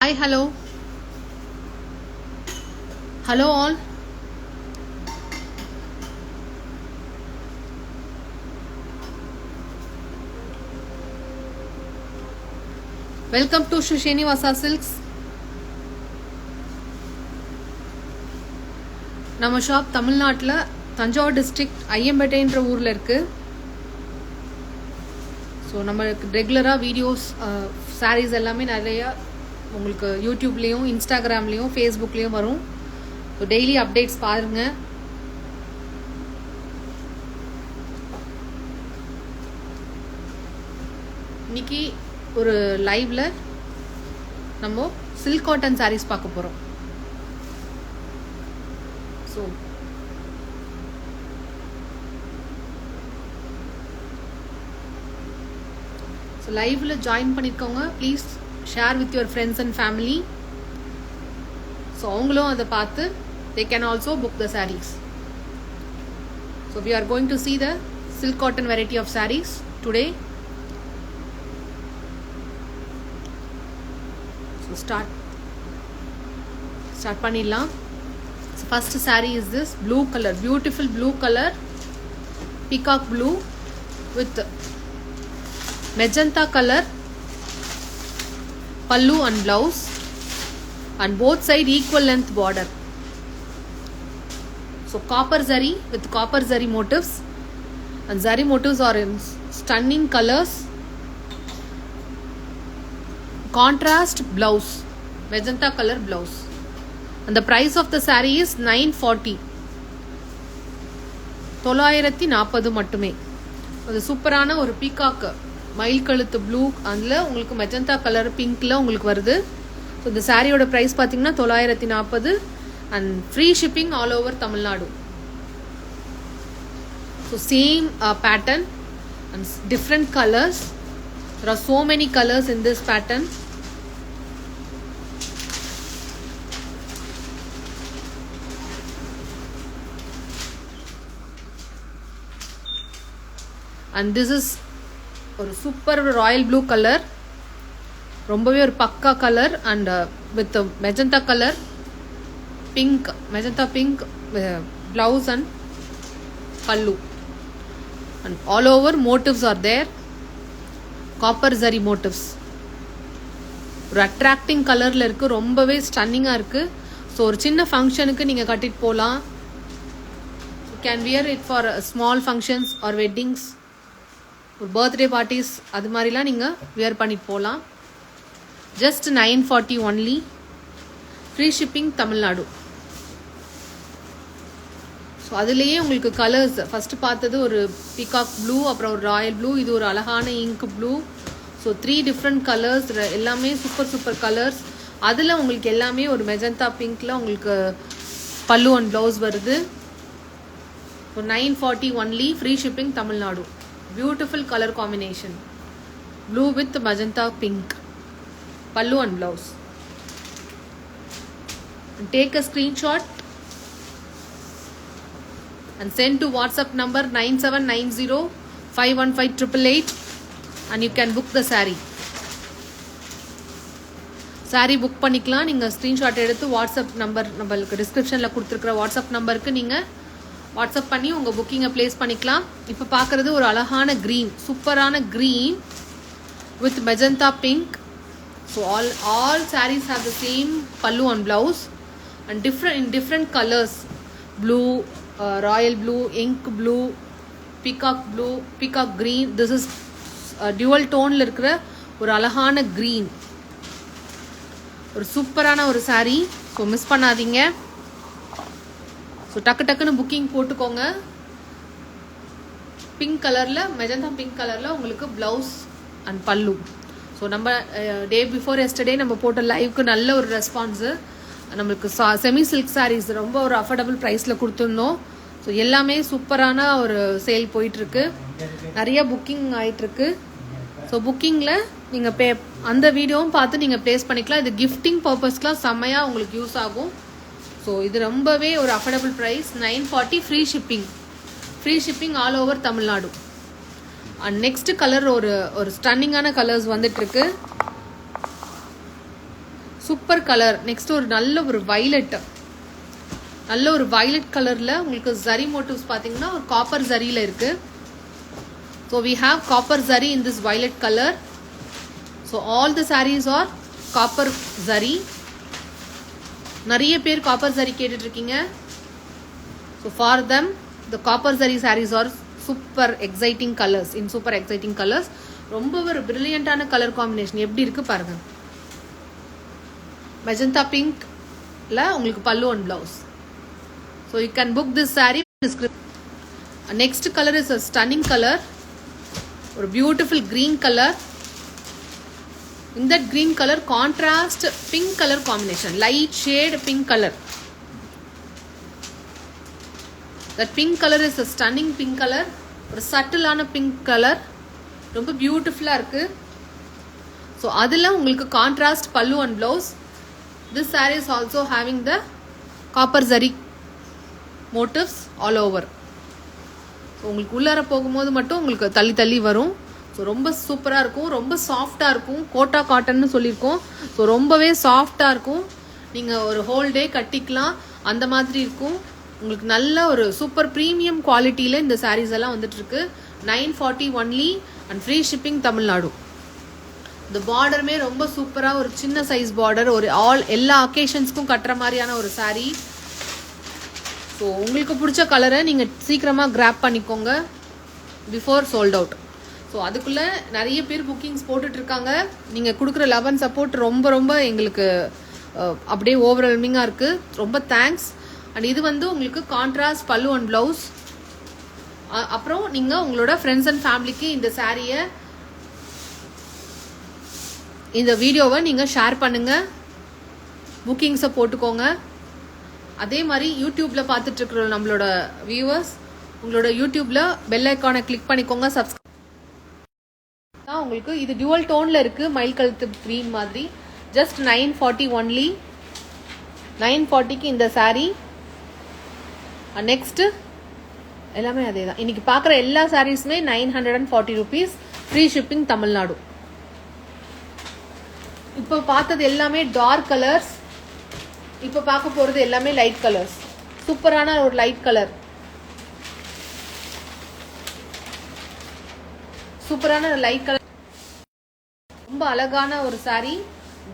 Hi, hello. Hello all. Welcome to Srinivasa Silks. நம்ம shop தமிழ்நாட்டில் Thanjavur district ஐயம்பேட்டைன்ற ஊரில் இருக்குது. ஸோ நம்மளுக்கு ரெகுலராக வீடியோஸ் சாரீஸ் எல்லாமே நிறையா உங்களுக்கு யூடியூப்லேயும் இன்ஸ்டாகிராம்லேயும் ஃபேஸ்புக்லேயும் வரும். ஸோ டெய்லி அப்டேட்ஸ் பாருங்கள். இன்னைக்கு ஒரு லைவ்ல நம்ம சில்க் காட்டன் சாரீஸ் பார்க்க போகிறோம். ஸோ லைவ்ல ஜாயின் பண்ணியிருக்கவங்க please share with your friends and family. So அவங்களும் அதை பார்த்து they can also book the sarees. So we are going to see the silk cotton variety of sarees today. So start பண்ணிடலாம். So first saree is this blue color, beautiful blue color, peacock blue with magenta color pallu and blouse, and both side equal length border. So copper zari with copper zari motifs, and zari motifs are in stunning colors. Contrast blouse, magenta color blouse, and the price of the saree is 940. 940 மட்டுமே. அது சூப்பரான ஒரு peacock மயில் கழுத்து blue, அதில் உங்களுக்கு magenta colour பிங்க்ல உங்களுக்கு வருது. ஸோ இந்த சாரியோட ப்ரைஸ் பார்த்தீங்கன்னா 940 and free shipping all over Tamil Nadu. So same pattern and different colours. There are so many colors in this pattern. And this is ஒரு சூப்பர் ராயல் ப்ளூ கலர், ரொம்பவே ஒரு பக்கா colour, and with magenta colour pink, magenta pink blouse and pallu, and all over motifs are there, copper zari motifs. ஒரு attracting கலரில் இருக்குது, ரொம்பவே ஸ்டன்னிங்காக இருக்குது. So ஒரு சின்ன ஃபங்க்ஷனுக்கு நீங்கள் கட்டிட்டு போகலாம். You can wear it for small functions R weddings, ஒரு பர்த்டே பார்ட்டிஸ், அது மாதிரிலாம் நீங்கள் வியர் பண்ணிட்டு போகலாம். Just 940 only, free shipping Tamil Nadu. So அதுலேயே உங்களுக்கு கலர்ஸ் ஃபஸ்ட்டு பார்த்தது ஒரு பீகாக் ப்ளூ, அப்புறம் ஒரு ராயல் ப்ளூ, இது ஒரு அழகான ink blue. So 3 different colours, எல்லாமே சூப்பர் சூப்பர் கலர்ஸ். அதில் உங்களுக்கு எல்லாமே ஒரு மெஜந்தா பிங்க்கில் உங்களுக்கு பல்லு அண்ட் ப்ளவுஸ் வருது. ஒரு 940 only, free shipping Tamil Nadu. Beautiful color combination, blue with magenta pink, pallu and blouse. And take a screenshot and send to WhatsApp number 9790515888 and you can book the saree. Saree book பண்ணிக்கலாம். நீங்கள் screenshot எடுத்து WhatsApp number நம்மளுக்கு டிஸ்கிரிப்ஷனில் கொடுத்துருக்குற WhatsApp நம்பருக்கு நீங்கள் WhatsApp பண்ணி உங்கள் புக்கிங்கை ப்ளேஸ் பண்ணிக்கலாம். இப்போ பார்க்குறது ஒரு அழகான க்ரீன், சூப்பரான green with magenta pink. So all saris have the same pallu and blouse and different colours, blue, royal blue, ink blue, peacock blue, peacock green. This is dual டோனில் இருக்கிற ஒரு அழகான க்ரீன், ஒரு சூப்பரான ஒரு சாரீ. ஸோ மிஸ் பண்ணாதீங்க. So டக்குன்னு booking போட்டுக்கோங்க. பிங்க் கலரில், மெஜந்தா பிங்க் கலரில் உங்களுக்கு ப்ளவுஸ் அண்ட் பல்லு. ஸோ நம்ம டே பிஃபோர் எஸ்டர்டே நம்ம போட்ட லைவுக்கு நல்ல ஒரு ரெஸ்பான்ஸு. நம்மளுக்கு செமி சில்க் சாரீஸ் ரொம்ப ஒரு அஃபோர்டபுள் ப்ரைஸில் கொடுத்துருந்தோம். ஸோ எல்லாமே சூப்பரான ஒரு சேல் போயிட்டுருக்கு, நிறைய புக்கிங் ஆகிட்டுருக்கு. ஸோ புக்கிங்கில் நீங்கள் அந்த வீடியோவும் பார்த்து நீங்கள் ப்ளேஸ் பண்ணிக்கலாம். இது கிஃப்டிங் பர்பஸ்க்கெலாம் செம்மையாக உங்களுக்கு யூஸ் ஆகும். ஸோ இது ரொம்பவே ஒரு affordable price, 940, free shipping all over Tamil Nadu. And next colour ஒரு ஸ்டன்னிங்கான கலர்ஸ் வந்துட்டுருக்கு. Super colour. நெக்ஸ்ட் ஒரு நல்ல ஒரு வயலட், நல்ல ஒரு வயலட் கலர்ல உங்களுக்கு ஜரி மோட்டிவ்ஸ் பாத்தீங்கன்னா ஒரு காப்பர் ஜரியில இருக்கு. So we have copper zari in this violet color. So all the sarees are copper zari. நிறைய பேர் copper zari கேட்டுட்டு இருக்கீங்க. So for them the copper zari sarees are super exciting colors, in super exciting colors. ரொம்ப ஒரு பிரில்லியண்டான colour combination. எப்படி இருக்கு பாருங்க. Magenta பிங்க்ல உங்களுக்கு பல்லு and blouse. So you can book this saree. Next color is a stunning color. ஒரு beautiful green color. In that green color contrast pink color combination, light shade pink color. That pink color is a stunning pink color. ஒரு சட்டிலான pink color, ரொம்ப பியூட்டிஃபுல்லா இருக்கு. So அதில் உங்களுக்கு contrast பல்லு and blouse. This saree is also having the copper zari motifs all over. So உங்களுக்கு உள்ளார போகும்போது மட்டும் உங்களுக்கு தள்ளி தள்ளி வரும். ஸோ ரொம்ப சூப்பராக இருக்கும், ரொம்ப சாஃப்டாக இருக்கும். கோட்டா காட்டன்னு சொல்லியிருக்கோம். ஸோ ரொம்பவே சாஃப்டாக இருக்கும். நீங்கள் ஒரு ஹோல் டே கட்டிக்கலாம், அந்த மாதிரி இருக்கும். உங்களுக்கு நல்ல ஒரு சூப்பர் ப்ரீமியம் குவாலிட்டியில் இந்த சாரீஸ் எல்லாம் வந்துட்டு இருக்கு. 940 only and free shipping Tamil Nadu. இந்த பார்டருமே ரொம்ப சூப்பராக ஒரு சின்ன சைஸ் பார்டர், ஒரு எல்லா அக்கேஷன்ஸ்க்கும் கட்டுற மாதிரியான ஒரு சாரீ. ஸோ உங்களுக்கு பிடிச்ச கலரை நீங்கள் சீக்கிரமாக கிராப் பண்ணிக்கோங்க பிஃபோர் சோல்ட் அவுட். ஸோ அதுக்குள்ளே நிறைய பேர் புக்கிங்ஸ் போட்டுட்ருக்காங்க. நீங்கள் கொடுக்குற லவ் அண்ட் சப்போர்ட் ரொம்ப ரொம்ப எங்களுக்கு அப்படியே ஓவர்வெல்மிங்காக இருக்குது. ரொம்ப தேங்க்ஸ். அண்ட் இது வந்து உங்களுக்கு கான்ட்ராஸ்ட் பல்லு அண்ட் ப்ளவுஸ். அப்புறம் நீங்கள் உங்களோட ஃப்ரெண்ட்ஸ் அண்ட் ஃபேமிலிக்கு இந்த சாரியை, இந்த வீடியோவை நீங்கள் ஷேர் பண்ணுங்கள், புக்கிங்ஸை போட்டுக்கோங்க. அதே மாதிரி யூடியூப்பில் பார்த்துட்டு இருக்கிற நம்மளோட வியூவர்ஸ், உங்களோட யூடியூப்பில் பெல் ஐக்கானை கிளிக் பண்ணிக்கோங்க, சப்ஸ்கிரைப். உங்களுக்கு இது டியூவல் டோனில் இருக்குது, மயில் கழுத்து க்ரீன் மாதிரி. Just 940 only. 940க்கு இந்த சாரீ. நெக்ஸ்ட்டு எல்லாமே அதே தான். இன்னைக்கு பார்க்குற எல்லா சாரீஸுமே 940 rupees, ஃப்ரீ ஷிப்பிங் தமிழ்நாடு. இப்போ பார்த்தது எல்லாமே டார்க் கலர்ஸ். இப்போ பார்க்க போகிறது எல்லாமே லைட் கலர்ஸ். சூப்பரான ஒரு லைட் கலர், சூப்பரான லைட் கலர், ரொம்ப அழகான ஒரு சாரீ.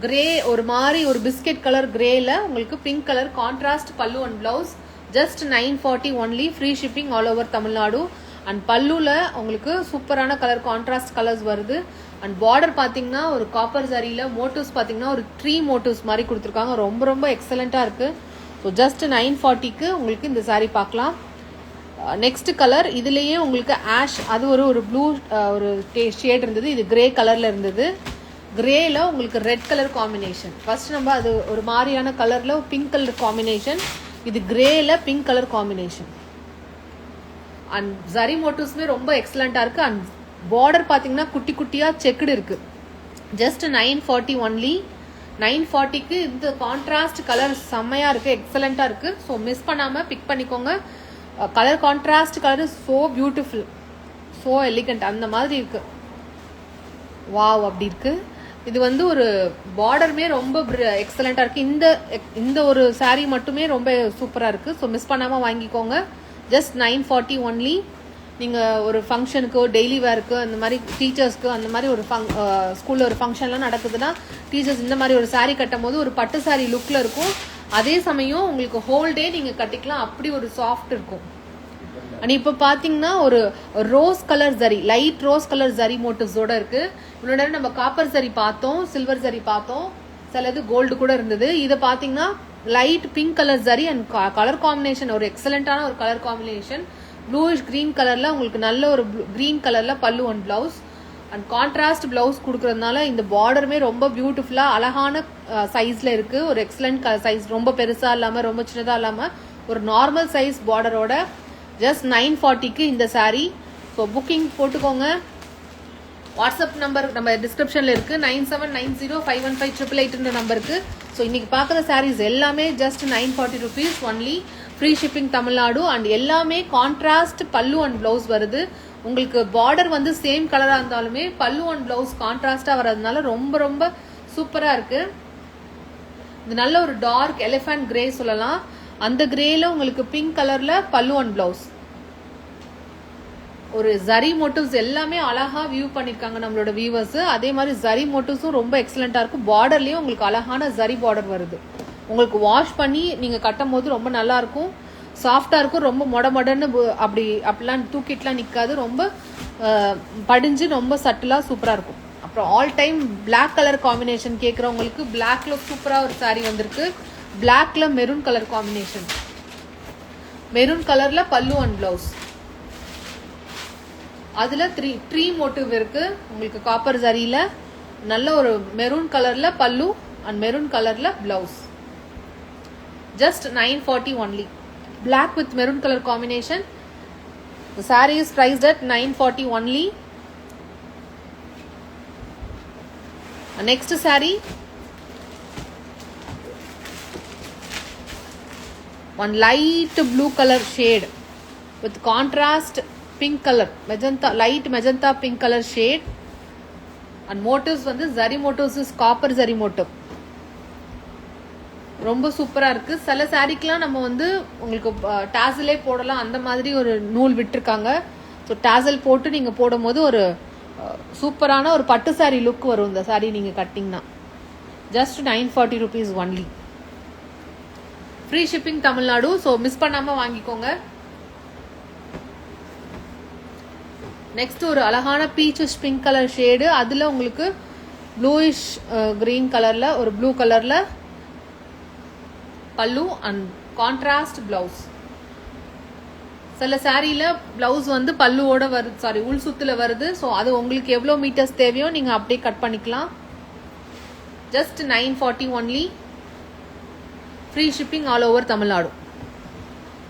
கிரே, ஒரு மாதிரி ஒரு பிஸ்கெட் கலர் கிரேல உங்களுக்கு பிங்க் கலர் கான்ட்ராஸ்ட் பல்லு and blouse. Just 940 only, free shipping all over Tamil Nadu. And பல்லுல உங்களுக்கு சூப்பரான கலர் கான்ட்ராஸ்ட் கலர்ஸ் வருது. அண்ட் பார்டர் பார்த்தீங்கன்னா ஒரு காப்பர் சாரியில் மோட்டிவ்ஸ் பார்த்தீங்கன்னா ஒரு ட்ரீ மோட்டிவ்ஸ் மாதிரி கொடுத்துருக்காங்க. ரொம்ப ரொம்ப எக்ஸலண்ட்டாக இருக்குது. ஸோ ஜஸ்ட் 940க்கு உங்களுக்கு இந்த சாரீ பார்க்கலாம். நெக்ஸ்ட் கலர் இதுலேயே உங்களுக்கு ஆஷ், அது ஒரு ப்ளூ ஒரு ஷேட் இருந்தது. இது கிரே கலரில் இருந்தது. கிரேல உங்களுக்கு ரெட் கலர் காம்பினேஷன். ஃபர்ஸ்ட் நம்ம அது ஒரு மாதிரியான கலரில் பிங்க் கலர் காம்பினேஷன். இது கிரேல pink colour combination. And zari மோட்டிவ்ஸ்மே ரொம்ப எக்ஸலண்ட்டாக இருக்குது. அண்ட் பார்டர் பார்த்தீங்கன்னா குட்டி குட்டியாக செக்குடு இருக்குது. Just 940 only. 940க்கு இந்த கான்ட்ராஸ்ட் கலர் செம்மையாக இருக்குது, எக்ஸலண்ட்டாக இருக்குது. ஸோ மிஸ் பண்ணாமல் பிக் பண்ணிக்கோங்க. Colour contrast colour is so beautiful, so elegant, அந்த மாதிரி இருக்குது. வாவ், அப்படி இருக்குது. இது வந்து ஒரு பார்டருமே ரொம்ப எக்ஸலண்ட்டாக இருக்குது. இந்த ஒரு சாரீ மட்டுமே ரொம்ப சூப்பராக இருக்குது. ஸோ மிஸ் பண்ணாமல் வாங்கிக்கோங்க. Just 940 only. நீங்கள் ஒரு ஃபங்க்ஷனுக்கு, டெய்லி வேருக்கு, அந்த மாதிரி டீச்சர்ஸ்க்கு, அந்த மாதிரி ஒரு ஸ்கூலில் ஒரு ஃபங்க்ஷன்லாம் நடக்குதுன்னா டீச்சர்ஸ் இந்த மாதிரி ஒரு சாரீ கட்டும் போது ஒரு பட்டு சாரீ லுக்கில் இருக்கும். அதே சமயம் உங்களுக்கு ஹோல் டே நீங்கள் கட்டிக்கலாம், அப்படி ஒரு சாஃப்ட் இருக்கும். அண்ட் இப்போ பார்த்தீங்கன்னா ஒரு rose colour zari, light rose colour zari மோட்டிவ்ஸோட இருக்குது. இவ்வளோ நேரம் நம்ம காப்பர் ஜரி பார்த்தோம், சில்வர் ஜரி பார்த்தோம், சிலது கோல்டு கூட இருந்தது. இதை பார்த்தீங்கன்னா light pink colour zari and colour combination ஒரு எக்ஸலண்ட்டான ஒரு கலர் காம்பினேஷன். ப்ளூயிஷ் கிரீன் கலரில் உங்களுக்கு நல்ல ஒரு கிரீன் கலரில் பல்லு and blouse. And contrast blouse கொடுக்கறதுனால இந்த பார்டருமே ரொம்ப பியூட்டிஃபுல்லாக அழகான சைஸில் இருக்குது. ஒரு எக்ஸலண்ட் சைஸ், ரொம்ப பெருசாக இல்லாமல் ரொம்ப சின்னதாக இல்லாமல் ஒரு நார்மல் சைஸ் பார்டரோட. ஜஸ்ட் 940க்கு இந்த சாரீ. ஸோ புக்கிங் போட்டுக்கோங்க. வாட்ஸ்அப் நம்பர் நம்ம டிஸ்கிரிப்ஷனில் இருக்குது, 9790515888 நம்பருக்கு. ஸோ இன்றைக்கி பார்க்குற சாரீஸ் எல்லாமே just 940 rupees only, free shipping Tamil Nadu. And எல்லாமே கான்ட்ராஸ்ட் பல்லு அண்ட் ப்ளவுஸ் வருது. உங்களுக்கு பார்டர் வந்து சேம் கலராக இருந்தாலுமே பல்லு அண்ட் ப்ளவுஸ் கான்ட்ராஸ்டாக வர்றதுனால ரொம்ப ரொம்ப சூப்பராக இருக்குது. இது நல்ல ஒரு டார்க் எலிஃபண்ட் கிரே சொல்லலாம். அந்த கிரேல உங்களுக்கு பிங்க் கலர்ல பல்லு அண்ட் பிளவுஸ். ஒரு ஜரி மோட்டிவ்ஸ் எல்லாமே அழகா வியூ பண்ணிருக்காங்க நம்மளோட வியூவர்ஸ். அதே மாதிரி ஜரி மோட்டிவ்ஸும் ரொம்ப எக்ஸலண்டா இருக்கும். பார்டர்லயும் உங்களுக்கு அழகான ஜரி பார்டர் வருது. உங்களுக்கு வாஷ் பண்ணி நீங்க கட்டும் போது ரொம்ப நல்லா இருக்கும், சாஃப்டா இருக்கும். ரொம்ப மொடன்னு அப்படிலாம் தூக்கிட்டுலாம் நிக்காது. ரொம்ப படிஞ்சு ரொம்ப சட்டிலா சூப்பரா இருக்கும். அப்புறம் all time black colour combination கேட்கறவங்களுக்கு பிளாக்ல சூப்பரா ஒரு சாரி வந்திருக்கு. பிளாக்ல மெரூன் கலர் காம்பினேஷன், மெரூன் கலர்ல பல்லு அண்ட் பிளவுஸ். அதுல ட்ரீ மோட்டிவ் இருக்கு உங்களுக்கு காப்பர் ஜரியில. நல்ல ஒரு மெரூன் கலர்ல பல்லு அண்ட் மெரூன் கலர்ல blouse. Just 940 only. Black with maroon color combination. The saree is priced at 940 only. Next saree, one light blue color shade with contrast pink color, magenta, light magenta pink color shade. And motifs வந்து zari motifs is copper zari motif. ரொம்ப சூப்பரா இருக்கு. சில சாரிக்கெல்லாம் நம்ம வந்து உங்களுக்கு டாசலே போடலாம், அந்த மாதிரி ஒரு நூல் விட்டுருக்காங்க. ஸோ டாசல் போட்டு நீங்க போடும் போது ஒரு சூப்பரான ஒரு பட்டு சாரி லுக் வரும் இந்த சாரி நீங்க கட்டிங்கன்னா. Just 940 rupees only. Free shipping Tamil Nadu. So miss பண்ணாம வாங்கிக்கோங்க. நெக்ஸ்ட் ஒரு அழகான பீச்சிஷ் பிங்க் கலர் ஷேடு. அதுல உங்களுக்கு ப்ளூயிஷ் கிரீன் கலர்ல ஒரு ப்ளூ கலர்ல பல்லு அண்ட் கான்ட்ராஸ்ட் பிளவுஸ். சில சாரியில பிளவுஸ் வந்து பல்லுவோட வருது, சாரி உள் சுத்துல வருது. ஸோ அது உங்களுக்கு எவ்வளோ மீட்டர்ஸ் தேவையோ நீங்க அப்படியே கட் பண்ணிக்கலாம். Just 940 only. Free shipping all over Tamil Nadu.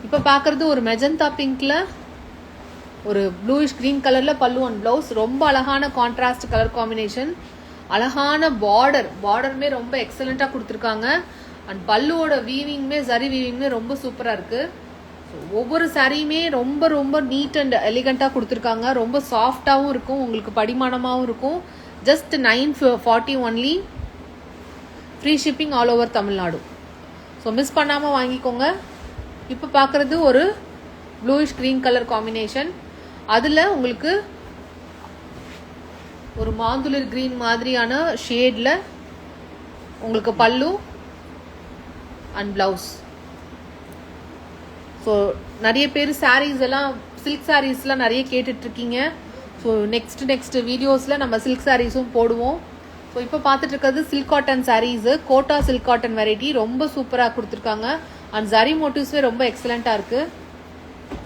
இப்போ பார்க்கறது ஒரு மெஜந்தா பிங்க்ல ஒரு ப்ளூயிஷ் கிரீன் கலர்ல பல்லு அண்ட் பிளவுஸ். ரொம்ப அழகான கான்ட்ராஸ்ட் கலர் காம்பினேஷன். அழகான பார்டருமே ரொம்ப எக்ஸலண்டா கொடுத்துருக்காங்க. அண்ட் பல்லுவோட வீவிங்குமே ஜரி வீவிங்குமே ரொம்ப சூப்பரா இருக்கு. ஒவ்வொரு சாரியுமே ரொம்ப ரொம்ப நீட் அண்ட் எலிகண்டா கொடுத்துருக்காங்க. ரொம்ப சாஃப்டாவும் இருக்கும், உங்களுக்கு படிமானமாவும் இருக்கும். Just 940 only. Free shipping all over Tamil Nadu. So miss பண்ணாம வாங்கிக்கோங்க. இப்போ பார்க்கறது ஒரு ப்ளூயிஷ் கிரீன் கலர் காம்பினேஷன். அதுல உங்களுக்கு ஒரு மாந்துளிர் கிரீன் மாதிரியான ஷேட்ல உங்களுக்கு பல்லு அண்ட் பிளவுஸ். ஸோ நிறைய பேர் சாரீஸ் எல்லாம் சில்க் சாரீஸ்லாம் நிறைய கேட்டுட்டு இருக்கீங்க. ஸோ நெக்ஸ்ட் வீடியோஸ்ல நம்ம சில்க் சாரீஸும் போடுவோம். ஸோ இப்போ பார்த்துட்டு இருக்கிறது silk cotton saris. Kota silk cotton variety ரொம்ப சூப்பராக கொடுத்துருக்காங்க. அண்ட் ஜரி மோட்டிவ்ஸே ரொம்ப எக்ஸலண்டா இருக்கு.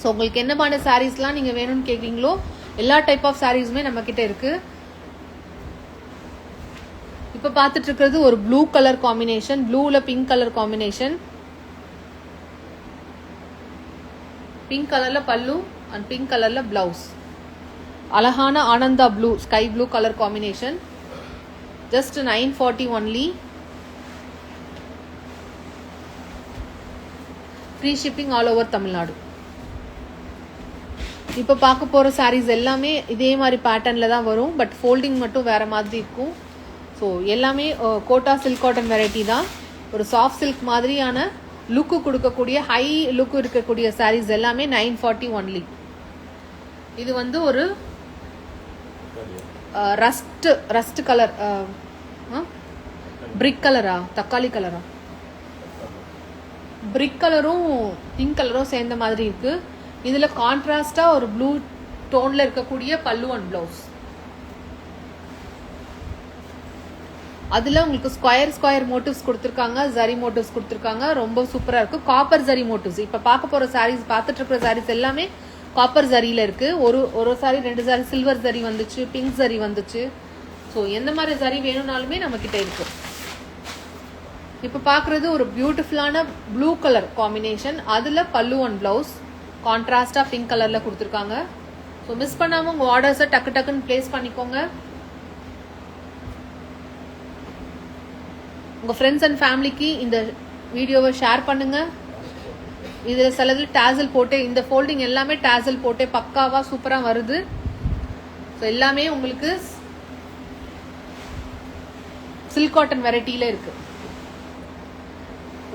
ஸோ உங்களுக்கு என்ன மாதிரி சாரீஸ்லாம் நீங்க வேணும்னு கேட்குறீங்களோ எல்லா டைப் ஆஃப் சாரீஸுமே நம்ம கிட்ட இருக்கு. இப்ப பார்த்துட்டு இருக்கிறது ஒரு ப்ளூ கலர் காம்பினேஷன், ப்ளூல பிங்க் கலர் காம்பினேஷன். பிங்க் கலர்ல பல்லு அண்ட் பிங்க் கலர்ல பிளவுஸ். அழகான ஆனந்தா blue, sky blue colour combination. Just 940 only. Free shipping all over Tamil Nadu. இப்போ பார்க்க போற சாரீஸ் எல்லாமே இதே மாதிரி பேட்டர்ன்ல தான் வரும். பட் ஃபோல்டிங் மட்டும் வேற மாதிரி இருக்கும். ஸோ எல்லாமே கோட்டா சில்க் காட்டன் வெரைட்டி தான். ஒரு சாஃப்ட் சில்க் மாதிரியான லுக்கு கொடுக்கக்கூடிய ஹை லுக்கு இருக்கக்கூடிய சாரீஸ் எல்லாமே 940 ஒன்லி. இது வந்து ஒரு ரஸ்ட் கலர், பிரிக் கலரா தக்காளி கலரா, பிரிக் கலரும் பிங்க் கலரும் சேர்ந்த மாதிரி இருக்கு. இதுல கான்ட்ராஸ்டா ஒரு ப்ளூ டோன்ல இருக்கக்கூடிய பல்லு அண்ட் பிளவுஸ். அதுல உங்களுக்கு ஸ்கொயர் மோட்டிவ்ஸ் கொடுத்துருக்காங்க, ஜரி மோட்டிவ்ஸ் கொடுத்துருக்காங்க. ரொம்ப சூப்பரா இருக்கு. Copper zari motives. இப்ப பார்க்க போற சாரீஸ், பார்த்துட்டு இருக்கிற சாரீஸ் எல்லாமே காப்பர் ஜரியில இருக்கு. ஒரு சாரி 2 சாரி சில்வர் ஜரி வந்துச்சு, பிங்க் ஜரி வந்துச்சு. ஸோ எந்த மாதிரி ஜரி வேணும்னாலுமே நம்ம கிட்ட இருக்கு. இப்ப பாக்குறது ஒரு பியூட்டிஃபுல்லான ப்ளூ கலர் காம்பினேஷன். அதுல பல்லு அண்ட் பிளவுஸ் கான்ட்ராஸ்டா பிங்க் கலர்ல கொடுத்துருக்காங்க. ஸோ மிஸ் பண்ணாம உங்க ஆர்டர்ஸை டக்குன்னு பிளேஸ் பண்ணிக்கோங்க. உங்க ஃப்ரெண்ட்ஸ் அண்ட் ஃபேமிலிக்கு இந்த வீடியோவை ஷேர் பண்ணுங்க. இதுல சிலது டாசல் போட்டு, இந்த ஃபோல்டிங் எல்லாமே டாசல் போட்டு பக்காவா சூப்பரா வருது. ஸோ எல்லாமே உங்களுக்கு சில்க் காட்டன் வெரைட்டில இருக்கு.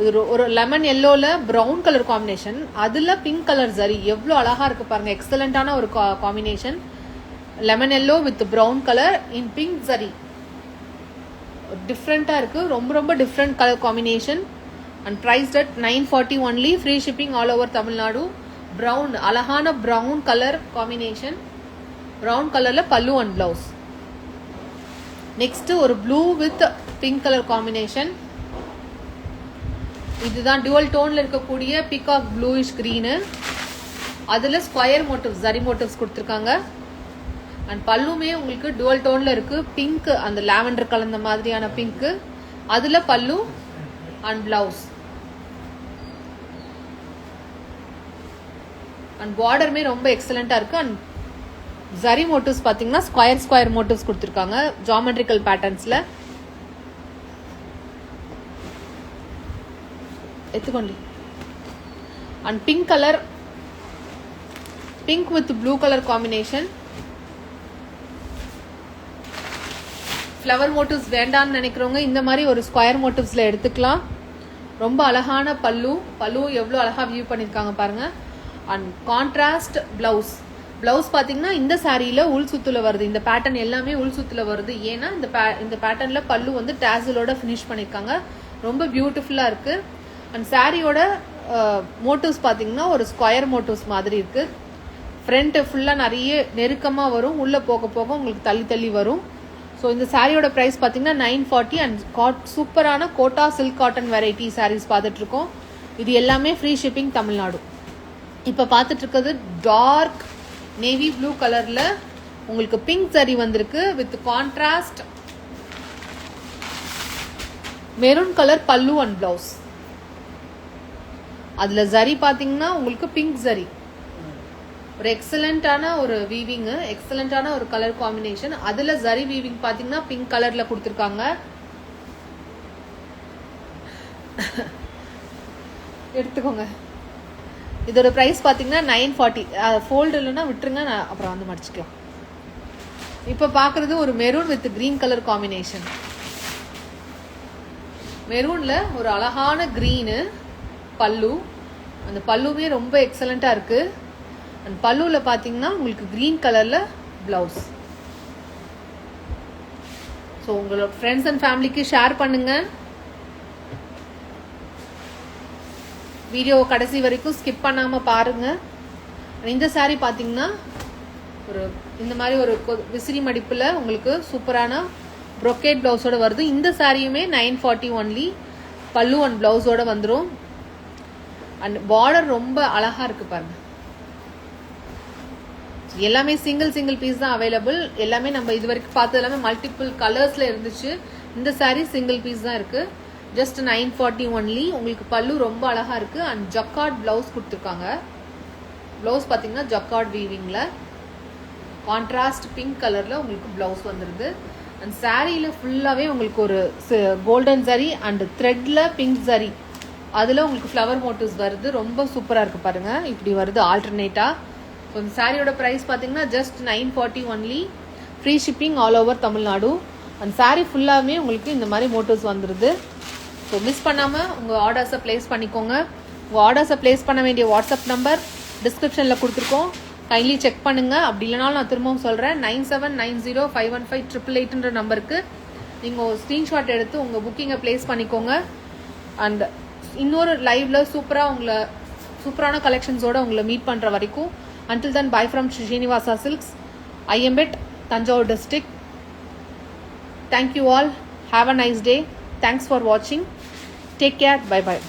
ஒரு லெமன் எல்லோவில் ப்ரௌன் கலர் காம்பினேஷன், அதில் பிங்க் கலர் சரி எவ்வளோ அழகாக இருக்குது பாருங்கள். எக்ஸலண்ட்டான ஒரு combination. Lemon yellow with brown colour in pink சரி டிஃப்ரெண்ட்டாக இருக்குது. ரொம்ப ரொம்ப different colour combination. And prized at 940 only. Free shipping all over Tamil Nadu. Brown, அழகான ப்ரௌன் கலர் காம்பினேஷன். ப்ரௌன் கலரில் பல்லு அண்ட் ப்ளவுஸ். நெக்ஸ்ட் ஒரு blue with pink colour combination. இதுதான் டுவல் டோன்ல இருக்கக்கூடிய பீகாக் ப்ளூயிஷ் கிரீனு. அதில் ஸ்கொயர் மோட்டிவ்ஸ், ஜரி மோட்டிவ்ஸ் கொடுத்துருக்காங்க. And பல்லுமே உங்களுக்கு twelve டோன்ல இருக்கு. பிங்க், அந்த லாவெண்டர் கலந்த மாதிரியான பிங்க். அதில் பல்லு அண்ட் பிளவுஸ். அண்ட் பார்டருமே ரொம்ப எக்ஸலண்டா இருக்கு. அண்ட் ஜரி மோட்டிவ்ஸ் பார்த்தீங்கன்னா ஸ்கொயர் மோட்டிவ்ஸ் கொடுத்துருக்காங்க ஜாமெட்ரிக்கல் பேட்டர்ன்ஸ்ல. எத்துக்கொண்டு and pink colour, pink with blue colour combination. Flower motifs வேண்டான்னு நினைக்கிறவங்க இந்த மாதிரி ஒரு ஸ்கொயர் மோட்டிவ்ஸ்ல எடுத்துக்கலாம். ரொம்ப அழகான பல்லு எவ்வளோ அழகா வியூ பண்ணியிருக்காங்க பாருங்க. And contrast blouse. பிளவுஸ் பார்த்தீங்கன்னா இந்த சாரியில உள் சுத்துல வருது. இந்த பேட்டர்ன் எல்லாமே உள் சுத்துல வருது. ஏன்னா இந்த பேட்டர்ன்ல பல்லு வந்து டேசலோட ஃபினிஷ் பண்ணியிருக்காங்க. ரொம்ப பியூட்டிஃபுல்லா இருக்கு. அண்ட் சாரியோட மோட்டிவ்ஸ் பார்த்தீங்கன்னா ஒரு ஸ்கொயர் மோட்டிவ்ஸ் மாதிரி இருக்கு. ஃப்ரண்ட் ஃபுல்லாக நிறைய நெருக்கமாக வரும். உள்ளே போக போக உங்களுக்கு தள்ளி தள்ளி வரும். ஸோ இந்த சாரியோட ப்ரைஸ் பார்த்தீங்கன்னா 940. அண்ட் சூப்பரான Kota silk cotton variety saris பார்த்துட்டு இருக்கோம். இது எல்லாமே ஃப்ரீ ஷிப்பிங் தமிழ்நாடு. இப்போ பார்த்துட்டு இருக்கிறது டார்க் நேவி ப்ளூ கலரில் உங்களுக்கு பிங்க் சரி வந்திருக்கு வித் கான்ட்ராஸ்ட் மெரூன் கலர் பல்லு அண்ட் பிளவுஸ். அதில் ஜரி பார்த்தீங்கன்னா உங்களுக்கு பிங்க் ஜரி. ஒரு எக்ஸலண்டான ஒரு வீவிங், எக்ஸலண்டான ஒரு கலர் காம்பினேஷன். அதுல ஜரி வீவிங் பாத்தீங்கன்னா பிங்க் கலர்ல கொடுத்துருக்காங்க. எடுத்துக்கோங்க. இதோட பிரைஸ் பாத்தீங்கன்னா 940. ஃபோல்டு இல்லைன்னா விட்டுருங்க, நான் அப்புறம் வந்து மடிச்சுக்கலாம். இப்ப பாக்குறது ஒரு maroon with green colour combination. மெரூன்ல ஒரு அழகான கிரீனு பல்லு. அந்த பல்லுமே ரொம்ப எக்ஸலண்டா இருக்கு. அண்ட் பல்லுவில் பார்த்தீங்கன்னா உங்களுக்கு கிரீன் கலரில் பிளவுஸ். ஸோ உங்களோட ஃப்ரெண்ட்ஸ் அண்ட் ஃபேமிலிக்கு ஷேர் பண்ணுங்க. வீடியோ கடைசி வரைக்கும் ஸ்கிப் பண்ணாமல் பாருங்க. இந்த சாரீ பார்த்தீங்கன்னா ஒரு இந்த மாதிரி ஒரு விசிறி மடிப்பில் உங்களுக்கு சூப்பரான ப்ரொக்கேட் பிளவுஸோட வருது. இந்த சாரியுமே 940 ஒன்லி. பல்லு அண்ட் பிளவுஸோட வந்துடும். அண்ட் பார்டர் ரொம்ப அழகா இருக்கு பாருங்க. எல்லாமே சிங்கிள் பீஸ் தான் அவைலபிள். எல்லாமே நம்ம இது வரைக்கும் பார்த்தது எல்லாமே மல்டிபிள் கலர்ஸ்ல இருந்துச்சு. இந்த சாரீ சிங்கிள் பீஸ் தான் இருக்கு. Just 940 only. உங்களுக்கு பல்லு ரொம்ப அழகா இருக்கு. அண்ட் ஜக்கார்ட் பிளவுஸ் கொடுத்துருக்காங்க. பிளவுஸ் பார்த்தீங்கன்னா ஜக்கார்ட் வீவிங்ல கான்ட்ராஸ்ட் பிங்க் கலர்ல உங்களுக்கு பிளவுஸ் வந்துருது. அண்ட் சாரியில ஃபுல்லாவே உங்களுக்கு ஒரு கோல்டன் ஜரி அண்ட் த்ரெட்ல பிங்க் ஜரி, அதுல உங்களுக்கு ஃப்ளவர் மோட்டிவ்ஸ் வருது. ரொம்ப சூப்பரா இருக்கு பாருங்க. இப்படி வருது ஆல்டர்னேட்டா. ஸோ இந்த சாரியோட ப்ரைஸ் பார்த்தீங்கன்னா just 940 only. Free shipping all over Tamil Nadu. அந்த சாரீ ஃபுல்லாகவே உங்களுக்கு இந்த மாதிரி மோட்டிவ்ஸ் வந்துடுது. ஸோ மிஸ் பண்ணாமல் உங்கள் ஆர்டர்ஸை ப்ளேஸ் பண்ணிக்கோங்க. உங்கள் ஆர்டர்ஸை ப்ளேஸ் பண்ண வேண்டிய வாட்ஸ்அப் நம்பர் டிஸ்கிரிப்ஷனில் கொடுத்துருக்கோம். கைண்ட்லி செக் பண்ணுங்கள். அப்படி இல்லைனாலும் நான் திரும்பவும் சொல்கிறேன், 9790515888 நம்பருக்கு நீங்கள் ஒரு ஸ்க்ரீன்ஷாட் எடுத்து உங்கள் புக்கிங்கை ப்ளேஸ் பண்ணிக்கோங்க. அண்ட் இன்னொரு லைவ்ல சூப்பரான கலெக்ஷன்ஸோட உங்களை மீட் பண்ணுற வரைக்கும் until then, bye from Srinivasa Silks, Ayambet, Tanjore district. Thank you all. Have a nice day. Thanks for watching. Take care. Bye bye.